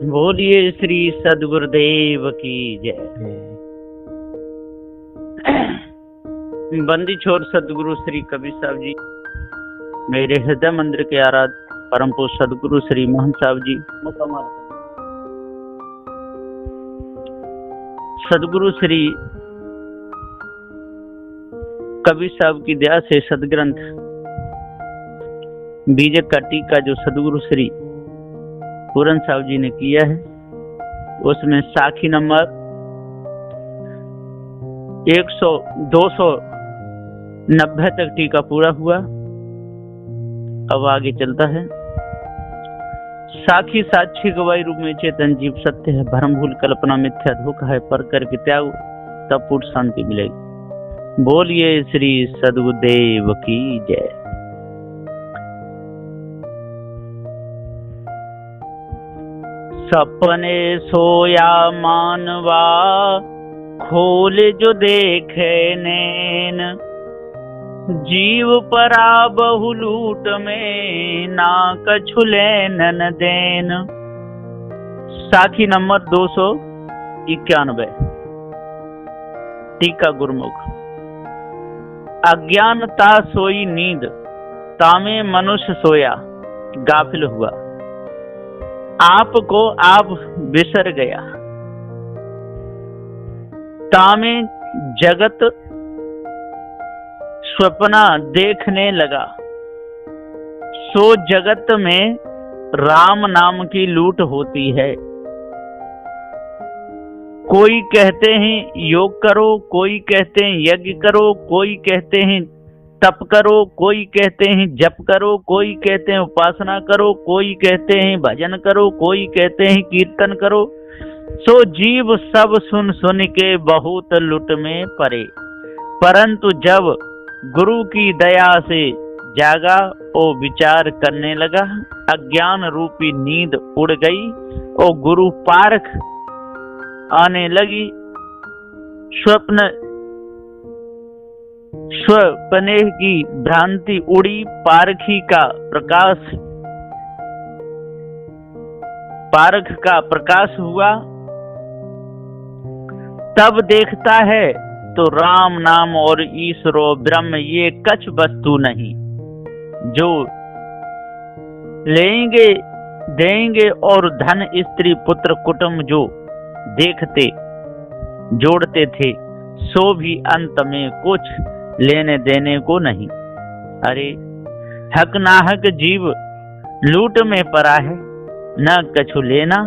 बोलिए श्री सदगुरुदेव की जय। बंदी छोर सदगुरु श्री कबीर साहब जी, मेरे हृदय मंदिर के आराध्य परम पूज्य सदगुरु श्री महंत साहब जी, सदगुरु श्री कबीर साहब की दया से सदग्रंथ बीजक का टीका जो सदगुरु श्री पूरन साहब जी ने किया है, उसमें साखी नंबर 290 तक टीका पूरा हुआ। अब आगे चलता है। साखी साक्षी गवाही रूप में चेतन जीव सत्य है, भ्रम भूल कल्पना मिथ्या धोखा है, पर करके त्याग तब पूर्ण शांति मिलेगी। बोलिए श्री सदगुरुदेव की जय। सपने सोया मानवा खोल जो देखे नैन, जीव परा बहु लूट में ना कछु लेन देन। साखी नंबर 291 टीका गुरुमुख। अज्ञानता सोई नींद, तामे मनुष्य सोया गाफिल हुआ, आपको आप बिसर गया। तामे जगत स्वप्ना देखने लगा, सो जगत में राम नाम की लूट होती है। कोई कहते हैं योग करो, कोई कहते हैं यज्ञ करो, कोई कहते हैं तप करो, कोई कहते हैं जप करो, कोई कहते हैं उपासना करो, कोई कहते हैं भजन करो, कोई कहते हैं कीर्तन करो। सो जीव सब सुन सुन के बहुत लुट में पड़े, परंतु जब गुरु की दया से जागा और विचार करने लगा, अज्ञान रूपी नींद उड़ गई और गुरु पारख आने लगी। स्वप्ने की भ्रांति उड़ी, पारखी का पारख का प्रकाश हुआ। तब देखता है तो राम नाम और ईश्वर ब्रह्म ये कछ वस्तु नहीं, जो लेंगे देंगे और धन स्त्री पुत्र कुटुंब जो देखते जोड़ते थे, सो भी अंत में कुछ लेने देने को नहीं। अरे हक नाहक जीव लूट में पड़ा है, न कछु लेना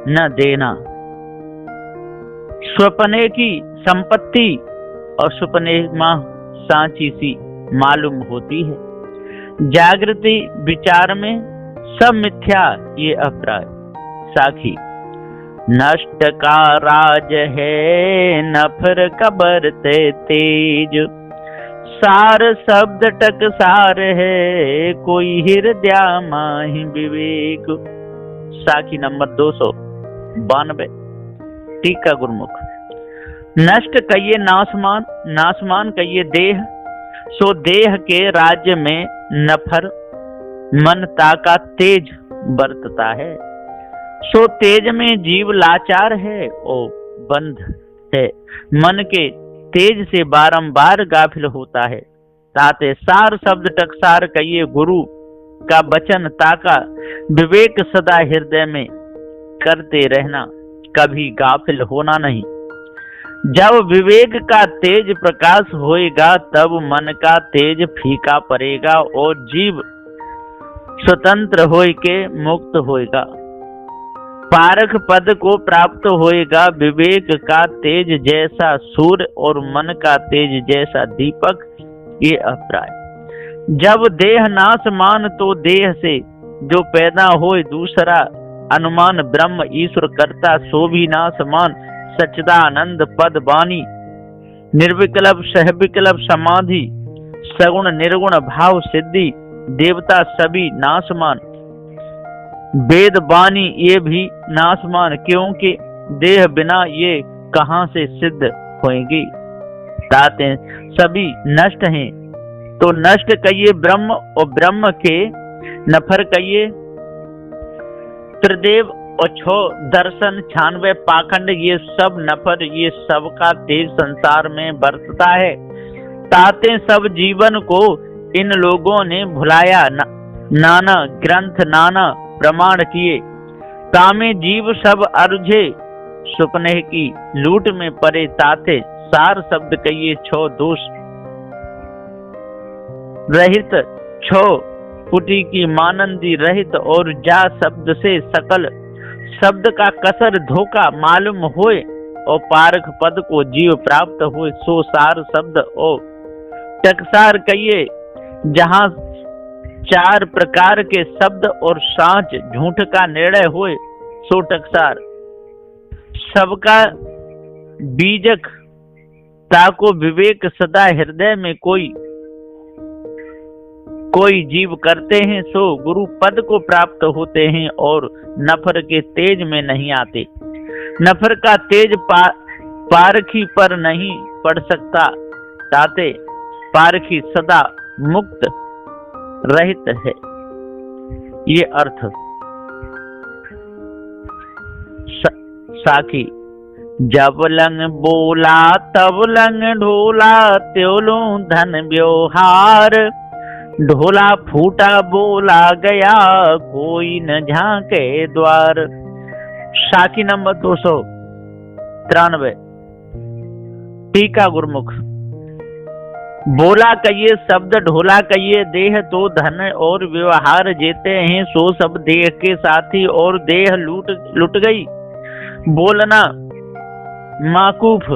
न देना। स्वप्ने की संपत्ति और स्वप्ने मां सांची सी मालूम होती है, जागृति विचार में सब मिथ्या ये अपराध। साखी नष्ट का राज है, नफर कबर ते तेज, सार शब्द टकसार है, कोई हृदय माहि विवेक। साखी नंबर 292 टीका गुरुमुख। नष्ट कहिए नासमान, नासमान कहिए देह, सो देह के राज्य में नफर मनता का तेज बरतता है। सो तेज में जीव लाचार है और बंध है, मन के तेज से बारंबार गाफिल होता है। ताते सार शब्द टकसार कहिए गुरु का वचन ताका, विवेक सदा हृदय में करते रहना, कभी गाफिल होना नहीं। जब विवेक का तेज प्रकाश होएगा, तब मन का तेज फीका पड़ेगा और जीव स्वतंत्र होए के मुक्त होएगा, पारख पद को प्राप्त होएगा। विवेक का तेज जैसा सूर्य और मन का तेज जैसा दीपक ये अभिप्राय। जब देह नाशमान तो देह से जो पैदा होए दूसरा अनुमान, ब्रह्म ईश्वर करता सो भी नाशमान। सच्चिदानंद पद वाणी निर्विकल्प सहविकल्प समाधि, सगुण निर्गुण भाव सिद्धि, देवता सभी नाशमान। वेद वाणी ये भी नाशमान, क्योंकि देह बिना ये कहां से सिद्ध होएगी। ताते सभी नष्ट हैं, तो नष्ट कहिए ब्रह्म और ब्रह्म के नफर कहिए त्रिदेव और 6 दर्शन 96 पाखंड, ये सब नफर, ये सब का तेज संसार में बरसता है। ताते सब जीवन को इन लोगों ने भुलाया, नाना ग्रंथ नाना प्रमाण किए। तामे जीव सब अर्झे सुपने की लूट में परे, ताते सार शब्द कहिए 6 दोष रहित, 6 पुटी की मानंदी रहित। और जा शब्द से सकल शब्द का कसर धोखा मालूम होए, और पारख पद को जीव प्राप्त होए। सो सार शब्द और टकसार कहिए, जहाँ 4 प्रकार के शब्द और सांच झूठ का निर्णय होए, सो टकसार। सबका बीजक ताको विवेक सदा हृदय में कोई जीव करते हैं, सो गुरु पद को प्राप्त होते हैं और नफर के तेज में नहीं आते। नफर का तेज पारखी पर नहीं पड़ सकता, ताते पारखी सदा मुक्त रहित है। ये अर्थ। साखी जब लंग बोला तब लंग ढोला, त्योलो धन व्यवहार। ढोला फूटा बोला गया, कोई न झांके द्वार। साखी नंबर 293। टीका गुरुमुख। बोला कहिए शब्द, ढोला कहिए देह, तो धन और व्यवहार जेते हैं, सो सब देह के साथी और देह लुट गई। बोलना माकूफ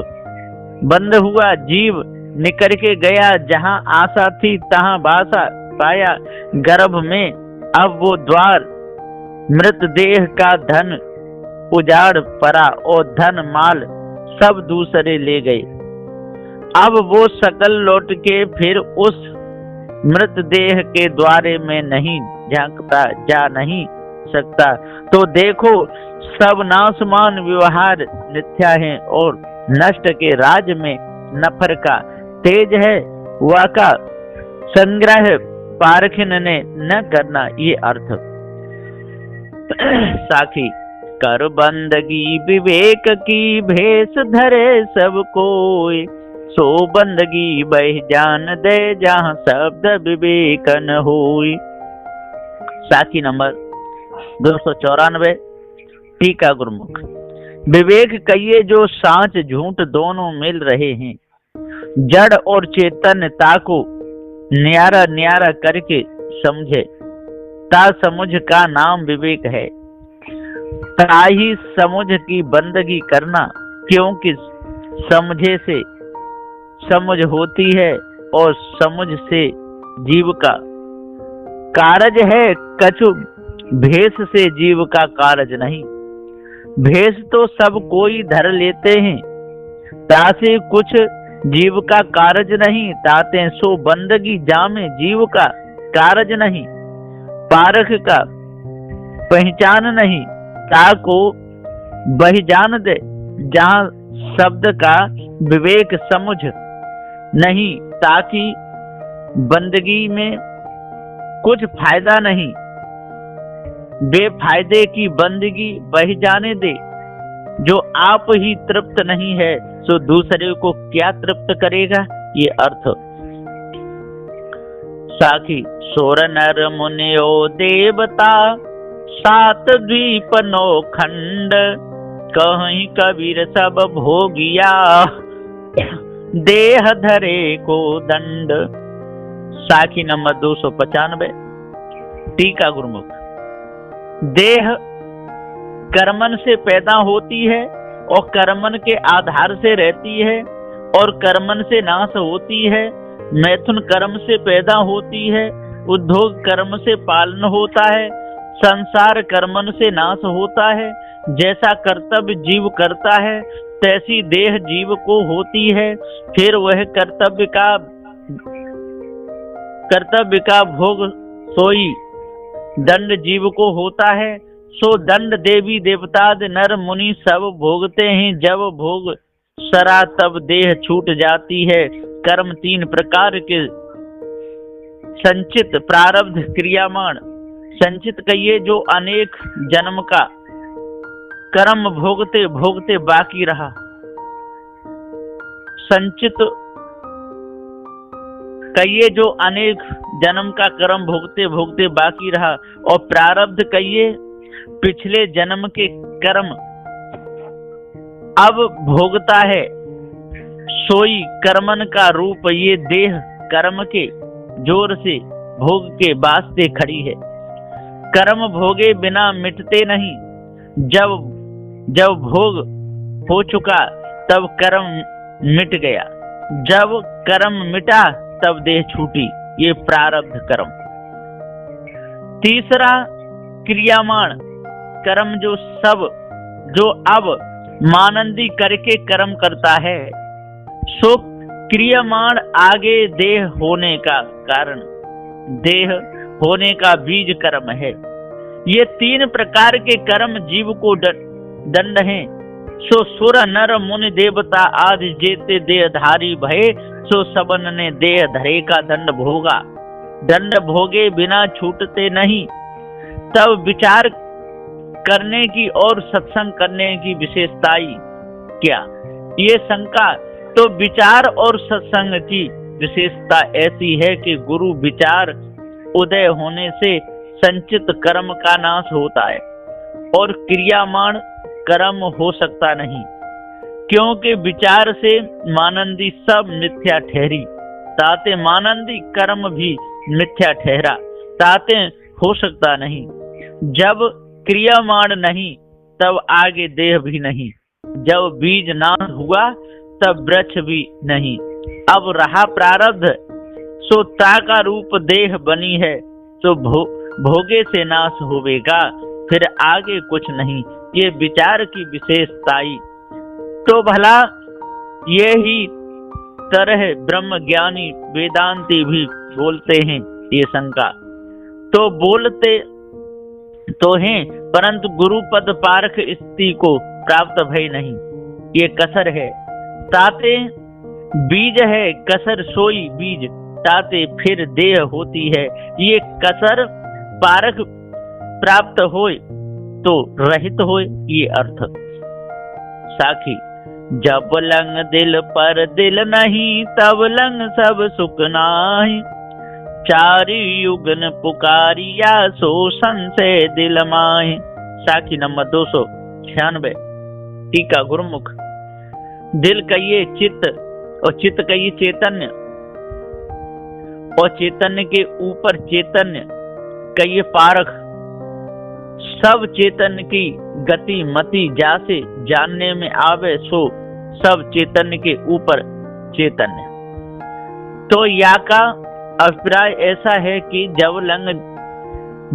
बंद हुआ, जीव निकर के गया, जहां आशा थी तहां बासा पाया। गर्भ में अब वो द्वार, मृत देह का धन उजाड़ पड़ा, और धन माल सब दूसरे ले गए। अब वो सकल लौट के फिर उस मृत देह के द्वारे में नहीं झांकता, जा नहीं सकता। तो देखो सब नाशमान व्यवहार मिथ्या है, और नष्ट के राज में नफर का तेज है। वाका संग्रह पारखिन ने न करना, ये अर्थ। साखी कर बंदगी विवेक की, भेष धरे सब कोई, सो बंदगी बह जान दे, जहाँ शब्द विवेक न होई। साखी नंबर 294। टीका गुरुमुख। विवेक कहिए जो सांच झूठ दोनों मिल रहे हैं, जड़ और चेतनता को न्यारा न्यारा करके समझे, ता समझ का नाम विवेक है। ताही समझ की बंदगी करना, क्योंकि समझे से समझ होती है, और समझ से जीव का कारज है, कछु भेष से जीव का कारज नहीं। भेष तो सब कोई धर लेते हैं, तासे कुछ जीव का कारज नहीं। ताते सो बंदगी जामे, जीव का कारज नहीं। पारख का पहचान नहीं, ताको बही जान दे, जहाँ शब्द का विवेक समझ नहीं, ताकि बंदगी में कुछ फायदा नहीं। बेफायदे की बंदगी बह जाने दे, जो आप ही तृप्त नहीं है, सो दूसरे को क्या तृप्त करेगा, ये अर्थ। साखी सोर नर मुनियो देवता, 7 द्वीप 9 खंड, कहीं कबीर सब भोगिया, देह धरे को दंड। साखी नंबर 295। टीका गुरुमुख। देह कर्मन से पैदा होती है, और कर्मन के आधार से रहती है, और कर्मन से नाश होती है। मैथुन कर्म से पैदा होती है, उद्योग कर्म से पालन होता है, संसार कर्मन से नाश होता है। जैसा कर्तव्य जीव करता है, तैसी देह जीव को होती है। फिर वह कर्तव्य का भोग सोई दंड जीव को होता है। सो दंड देवी देवताद नर मुनि सब भोगते हैं। जब भोग सरा तब देह छूट जाती है। कर्म 3 प्रकार के संचित प्रारब्ध क्रियामान संचित कहिए जो अनेक जन्म का कर्म भोगते भोगते बाकी रहा। संचित कहिए जो अनेक जन्म का कर्म भोगते भोगते बाकी रहा। और प्रारब्ध कहिए पिछले जन्म के कर्म अब भोगता है। सोई कर्मन का रूप ये देह कर्म के जोर से भोग के वास्ते खड़ी है। कर्म भोगे बिना मिटते नहीं। जब भोग हो चुका तब कर्म मिट गया। जब कर्म मिटा तब देह छूटी। ये प्रारब्ध कर्म। तीसरा क्रियामाण कर्म जो अब मानंदी करके कर्म करता है सो क्रियामाण आगे देह होने का कारण, देह होने का बीज कर्म है। ये 3 प्रकार के कर्म जीव को दंड हैं। सो सुर नर मुनि देवता आदि जेते देहधारी भये। सो सबन ने देह धरे का दंड भोगा। दंड भोगे बिना छूटते नहीं। तब विचार करने की और सत्संग करने की विशेषताई क्या? ये शंका। तो विचार और सत्संग की विशेषता ऐसी है कि गुरु विचार उदय होने से संचित कर्म का नाश होता है और क्रियामाण कर्म हो सकता नहीं, क्योंकि विचार से मानंदी सब मिथ्या ठहरी। ताते मानंदी कर्म भी मिथ्या ठहरा। ताते हो सकता नहीं। जब क्रियामाण नहीं तब आगे देह भी नहीं। जब बीज नाश हुआ तब वृक्ष भी नहीं। अब रहा प्रारब्ध। सो ता का रूप देह बनी है। सो भोगे से नाश होवेगा, फिर आगे कुछ नहीं। ये विचार की विशेषताई। तो भला ये ही तरह ब्रह्म ज्ञानी वेदांती भी बोलते हैं। ये शंका तो बोलते तो हैं, परंतु गुरु पद पारख स्थिति को प्राप्त भय नहीं। ये कसर है। ताते बीज है कसर सोई बीज। ताते फिर देह होती है। ये कसर पारख प्राप्त होए तो रहित होए। ये अर्थ। साखी जब लंग दिल पर दिल नहीं तब लंग सब सुख नाही। चारि युगन पुकारिया सो संशय दिल माहि। साखी नंबर 296। टीका गुरुमुख। दिल कहिए चित्त और चित्त कहिए चैतन्य और चैतन्य के ऊपर चैतन्य कहिए पारख। सब चैतन्य की गति मति जासे जानने में आवे सो सब चैतन्य के ऊपर चैतन्य। तो या का अभिप्राय ऐसा है कि जब लंग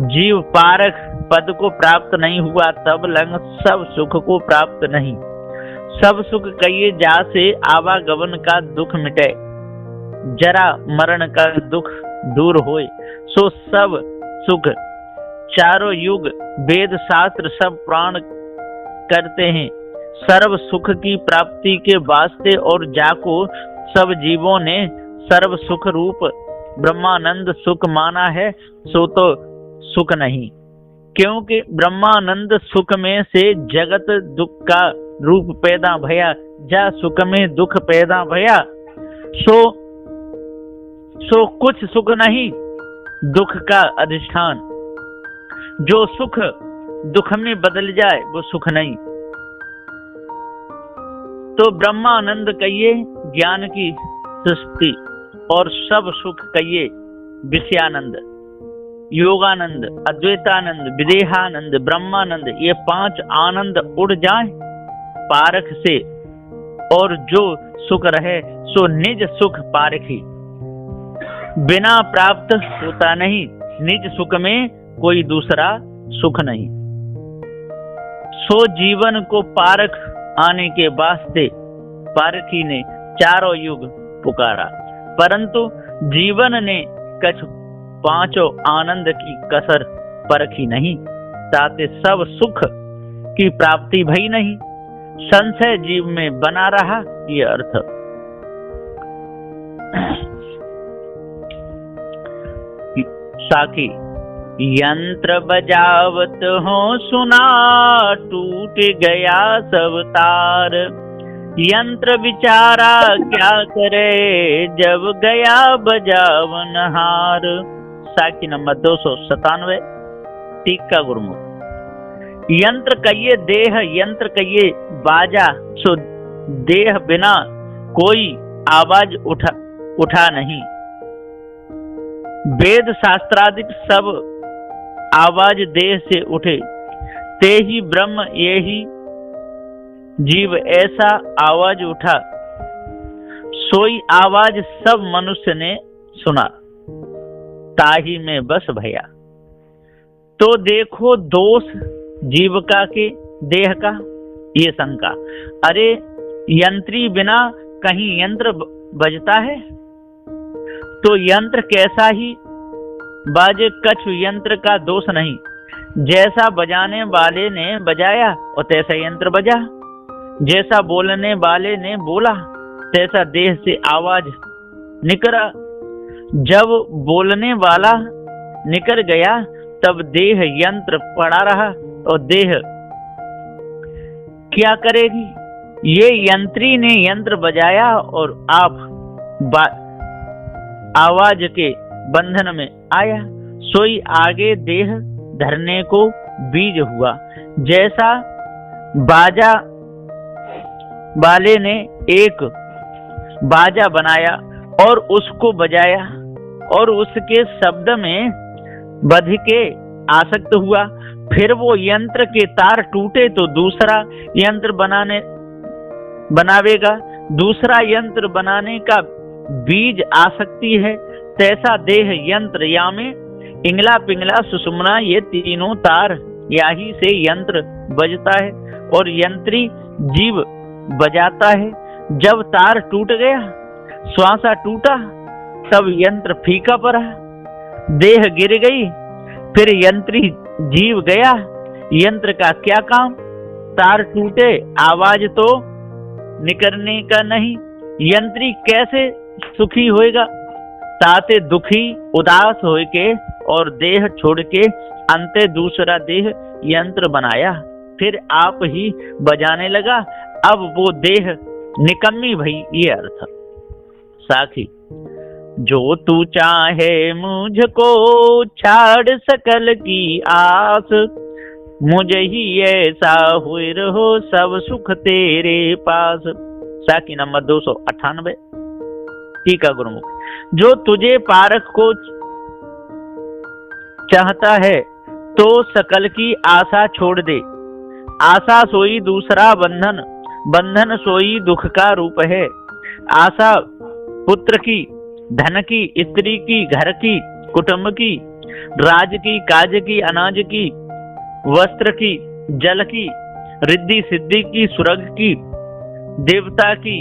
जीव पारख पद को प्राप्त नहीं हुआ तब लंग सब सुख को प्राप्त नहीं। सब सुख कहिए जासे आवागमन का दुख मिटे, जरा मरण का दुख दूर होए। सो सब सुख चारों युग वेद शास्त्र सब प्राण करते हैं सर्व सुख की प्राप्ति के वास्ते। और जाको सब जीवों ने सर्व सुख रूप ब्रह्मानंद सुख माना है सो तो सुख नहीं, क्योंकि ब्रह्मानंद सुख में से जगत दुख का रूप पैदा भया। जा सुख में दुख पैदा भया सो कुछ सुख नहीं दुख का अधिष्ठान। जो सुख दुख में बदल जाए वो सुख नहीं। तो ब्रह्मानंद कहिए ज्ञान की सृष्टि और सब सुख कहिए विषयानंद, योगानंद, अद्वैतानंद, विदेहानंद, ब्रह्मानंद। ये 5 आनंद उड़ जाए पारख से और जो सुख रहे सो निज सुख पारखी। बिना प्राप्त होता नहीं। निज सुख में कोई दूसरा सुख नहीं। सो जीवन को पारख आने के वास्ते पारखी ने चारों युग पुकारा, परंतु जीवन ने कछ 5 आनंद की कसर परखी नहीं। ताते सब सुख की प्राप्ति भई नहीं। संशय जीव में बना रहा। ये अर्थ। साखी यंत्र बजावत हो सुना, टूट गया सब तार। यंत्र बिचारा क्या करे, जब गया बजावन हार। साखी नंबर 297। टीका गुरुमुख। यंत्र कहिए देह, यंत्र कहिए बाजा, सो देह बिना कोई आवाज उठा नहीं। वेद शास्त्रादिक सब आवाज देह से उठे, ते ही ब्रह्म ये ही जीव ऐसा आवाज उठा, सोई आवाज सब मनुष्य ने सुना, ताही में बस भया। तो देखो दोष जीविका के देह का, ये शंका। अरे यंत्री बिना कहीं यंत्र बजता है, तो यंत्र कैसा ही बाजे, कछु यंत्र का दोष नहीं। जैसा बजाने वाले ने बजाया और तैसा यंत्र बजा, जैसा बोलने वाले ने बोला तैसा देह से आवाज निकला। जब बोलने वाला निकल गया तब देह यंत्र पड़ा रहा और देह क्या करेगी। ये यंत्री ने यंत्र बजाया और आप आवाज के बंधन में आया, सोई आगे देह धरने को बीज हुआ। जैसा बाजा वाले ने एक बाजा बनाया और उसको बजाया और उसके शब्द में बध के आसक्त हुआ, फिर वो यंत्र के तार टूटे तो दूसरा यंत्र बनावेगा। दूसरा यंत्र बनाने का बीज आसक्ति है। तैसा देह यंत्र या में इंगला पिंगला सुषुम्ना ये तीनों तार याही से यंत्र बजता है और यंत्री जीव बजाता है। जब तार टूट गया, श्वासा टूटा, तब यंत्र फीका पड़ा, देह गिर गई, फिर यंत्री जीव गया। यंत्र का क्या काम, तार टूटे आवाज तो निकलने का नहीं। यंत्री कैसे सुखी होएगा, ताते दुखी उदास होए के और देह छोड़ के अंते दूसरा देह यंत्र बनाया, फिर आप ही बजाने लगा। अब वो देह निकम्मी भई, ये अर्थ। साखी। जो तू चाहे मुझको छाड़ सकल की आस, मुझे ही ऐसा हुए रहो सब सुख तेरे पास। साखी नंबर 298। टीका गुरुमुख। जो तुझे पारख को चाहता है तो सकल की आशा छोड़ दे। आशा सोई दूसरा बंधन, बंधन सोई दुख का रूप है। आशा पुत्र की, धन की, स्त्री की, घर की, कुटुंब की, राज की, काज की, अनाज की, वस्त्र की, जल की, रिद्धि सिद्धि की, स्वर्ग की, देवता की,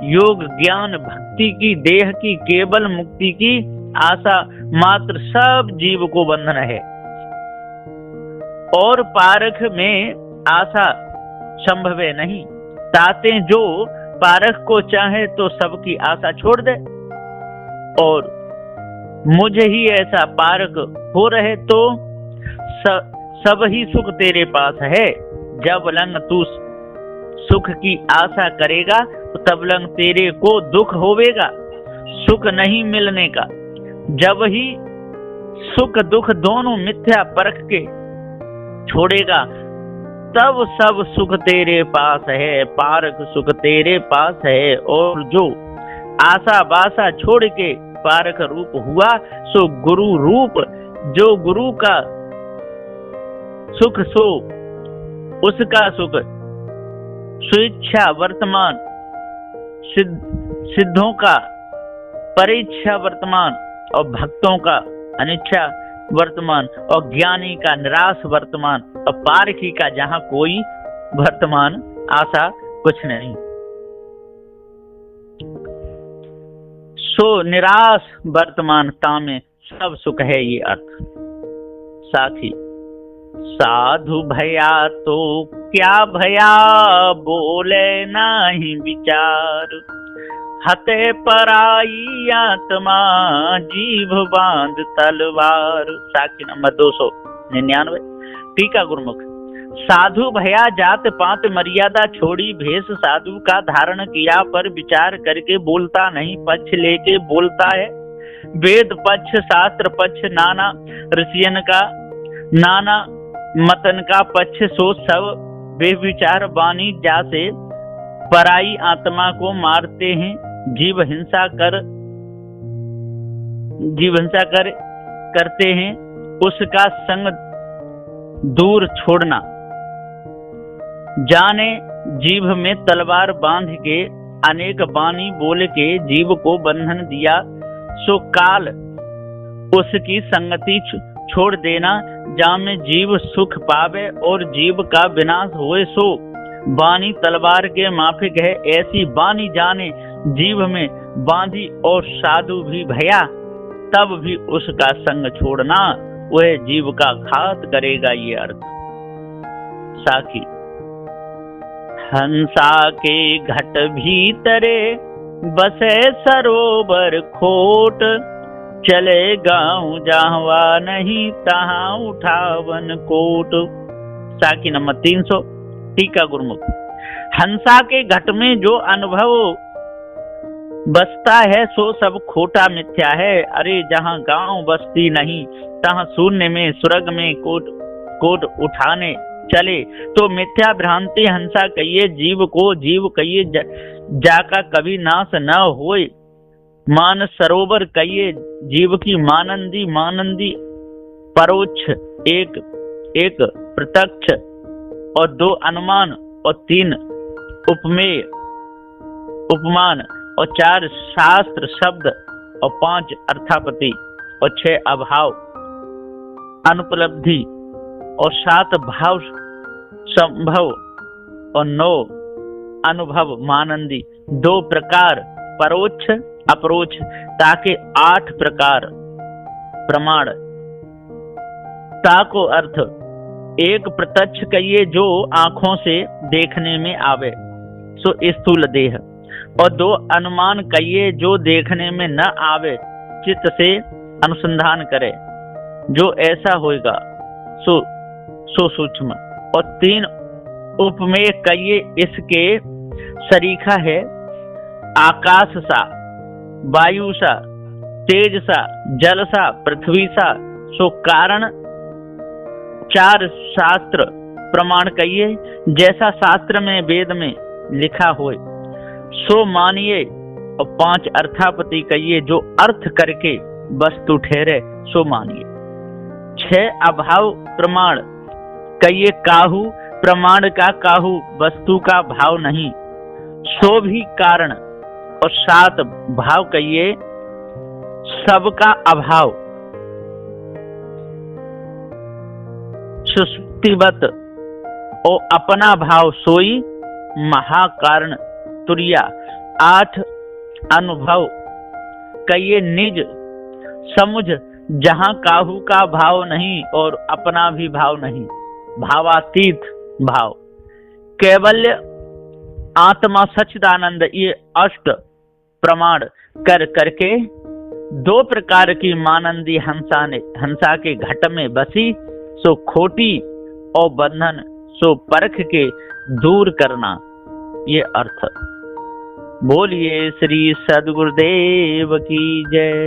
योग ज्ञान भक्ति की, देह की, केवल मुक्ति की आशा मात्र सब जीव को बंधन है। और पारख में आशा संभव नहीं। ताते जो पारख को चाहे तो सबकी आशा छोड़ दे और मुझे ही ऐसा पारख हो रहे तो सब ही सुख तेरे पास है। जब लंग तू सुख की आशा करेगा तो तब लंग तेरे को दुख होवेगा, सुख नहीं मिलने का। जब ही सुख दुख दोनों मिथ्या परख के छोड़ेगा तब सब सुख तेरे पास है, पारख सुख तेरे पास है। और जो आशा बासा छोड़ के पारख रूप हुआ सो गुरु रूप, जो गुरु का सुख सो उसका सुख, स्वेच्छा वर्तमान, सिद्धों का परीक्षा वर्तमान और भक्तों का अनिच्छा वर्तमान और ज्ञानी का निराश वर्तमान और पारखी का जहां कोई वर्तमान आशा कुछ नहीं। सो निराश वर्तमानता में सब सुख है, ये अर्थ। साथी। साधु भया तो क्या भया, बोले नाही विचार। हते पराई आत्मा जीभ बांध तलवार। साखी नंबर 299। टीका गुरुमुख। साधु भया जात पात मर्यादा छोड़ी, भेष साधु का धारण किया पर विचार करके बोलता नहीं, पक्ष लेके बोलता है। वेद पक्ष शास्त्र पक्ष नाना, ऋषियन का नाना मतन का पक्ष, सो सब बेविचार वाणी जासे पराई आत्मा को मारते हैं। जीव हिंसा करते हैं, उसका संग दूर छोड़ना। जाने जीभ में तलवार बांध के अनेक वाणी बोल के जीव को बंधन दिया, सो काल उसकी संगति छोड़ देना। जामे जीव सुख पावे और जीव का विनाश होए, सो वाणी तलवार के माफिक है। ऐसी वाणी जाने जीव में बांधी और साधु भी भया, तब भी उसका संग छोड़ना, वह जीव का घात करेगा। ये अर्थ। साखी। हंसा के घट भीतरे बसे सरोवर खोट, चले गाँव जहवा नहीं तहाँ उठावन कोट। साखी नंबर 300। टीका गुरुमुख। हंसा के घट में जो अनुभव बसता है सो सब खोटा मिथ्या है। अरे जहाँ गांव बस्ती नहीं तहाँ शून्य में स्वर्ग में कोट उठाने चले, तो मिथ्या भ्रांति हंसा कहिए जीव को, जीव कहिए जाका कभी नाश न होए। मान सरोवर कहिए जीव की मानंदी परोक्ष, एक प्रत्यक्ष और 2 अनुमान और 3 उपमेय उपमान और 4 शास्त्र शब्द और 5 अर्थापति और 6 अभाव अनुपलब्धि और 7 भाव संभव और 9 अनुभव मानंदी, 2 प्रकार परोक्ष अपरोक्ष, ताकि 8 प्रकार प्रमाण। ताको अर्थ एक प्रत्यक्ष कहिए जो आंखों से देखने में आवे, सो स्थूल देह, और 2 अनुमान कहिए जो देखने में न आवे, चित्त से अनुसंधान करे, जो ऐसा होएगा सो सूक्ष्म, और 3 उपमेय कहिए इसके सरीखा है, आकाश सा, वायु सा, तेज सा, जल सा, पृथ्वी सा, सो कारण। 4 शास्त्र प्रमाण कहिए जैसा शास्त्र में वेद में लिखा होए सो मानिए, और 5 अर्थापति कहिए जो अर्थ करके वस्तु ठहरे सो मानिए। 6 अभाव प्रमाण कहिए काहू प्रमाण का काहू वस्तु का भाव नहीं, सो भी कारण, और 7 भाव कहिए सबका अभाव, सुष्टिवत और अपना भाव सोई महाकारण तुरिया। 8 अनुभव कहिए निज समुझ जहां काहू का भाव नहीं और अपना भी भाव नहीं, भावातीत भाव। कैवल्य आत्मा सच्चिदानंद, ये 8 प्रमाण करके 2 प्रकार की मानंदी हंसा के घट में बसी, सो खोटी और बंधन सो परख के दूर करना, ये अर्थ। बोलिए श्री सद्गुरुदेव की जय।